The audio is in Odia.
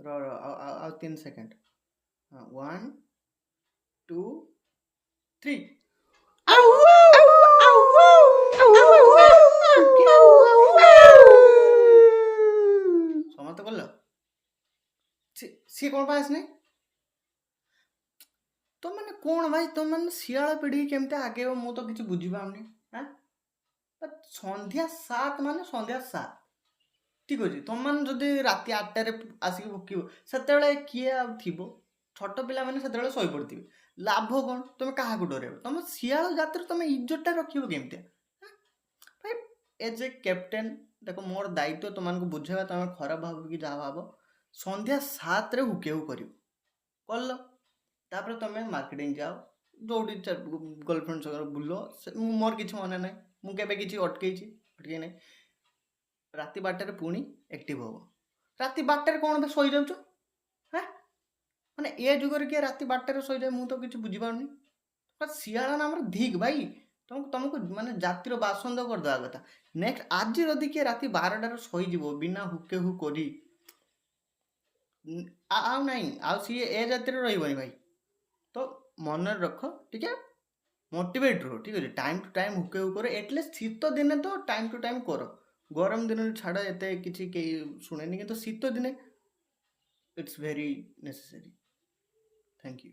ଆଉ 3 ସେକେଣ୍ଡ। 1 2 3 ସମସ୍ତେ କଲ? ସିଏ କ'ଣ ପାଇଁ ଆସିନି? ତମମାନେ କ'ଣ ଭାଇ, ତମମାନେ ଶିଆଳ ପିଢ଼ି କେମିତି ଆଗେଇବ ମୁଁ ତ କିଛି ବୁଝିପାରୁନି। ସନ୍ଧ୍ୟା 7 ମାନେ ସନ୍ଧ୍ୟା 7, ଠିକ୍ ଅଛି। ତମମାନେ ଯଦି ରାତି 8ଟାରେ ଆସିକି ଭୋକିବ, ସେତେବେଳେ କିଏ ଆଉ ଥିବ? ଛୋଟ ପିଲାମାନେ ସେତେବେଳେ ଶୋଇପଡ଼ିଥିବେ। ଲାଭ କ'ଣ? ତମେ କାହାକୁ ଡରେଇବ? ତମ ଶିଆଳ ଜାତିରେ ତମେ ଇଜ୍ଜତଟା ରଖିବ କେମିତିଆ? ଭାଇ ଏଜ୍ ଏ କ୍ୟାପ୍ଟେନ୍ ଦେଖ, ମୋର ଦାୟିତ୍ୱ ତମମାନଙ୍କୁ ବୁଝେଇବା। ତମେ ଖରାପ ଭାବ କି ଯାହା ଭାବ, ସନ୍ଧ୍ୟା 7ରେ ହୁକେହୁ କରିବ। କଲ, ତାପରେ ତମେ ମାର୍କେଟିଂ ଯାଅ, ଯୋଉଠି ଗର୍ଲଫ୍ରେଣ୍ଡ ସହିତ ବୁଲ। ମୋର କିଛି ମନେ ନାହିଁ, ମୁଁ କେବେ କିଛି ଅଟକେଇ ନାହିଁ। ରାତି 12ଟାରେ ପୁଣି ଆକ୍ଟିଭ ହବ। ରାତି 12ଟାରେ କ'ଣ ଶୋଇଯାଉଛ? ମାନେ ଏ ଯୁଗରେ କିଏ ରାତି 12ଟାରେ ଶୋଇଯାଏ? ମୁଁ ତ କିଛି ବୁଝିପାରୁନି। ଶିଆଳ ନାମର ଧିକ୍ ଭାଇ, ତମକୁ ମାନେ ଜାତିର ବାସନ୍ଦ କରିଦେବା କଥା। ନେକ୍ସଟ ଆଜି ଯଦି କିଏ ରାତି 12ଟାରେ ଶୋଇଯିବ ବିନା ହୁକେ ହୁ କରି, ଆଉ ନାହିଁ, ଆଉ ସିଏ ଏ ଜାତିରେ ରହିବନି ଭାଇ। ତ ମନେ ରଖ, ଟିକେ ମୋଟିଭେଟ୍ ରୁହ, ଠିକ୍ ଅଛି। ଟାଇମ୍ ଟୁ ଟାଇମ୍ ହୁକେ ହୁ କର। ଏଟଲିଷ୍ଟ ଶୀତ ଦିନେ ତ ଟାଇମ୍ ଟୁ ଟାଇମ୍ କର। ଗରମ ଦିନରେ ଛାଡ଼, ଏତେ କିଛି କେହି ଶୁଣେନି, କିନ୍ତୁ ଶୀତ ଦିନେ it's very necessary. Thank you.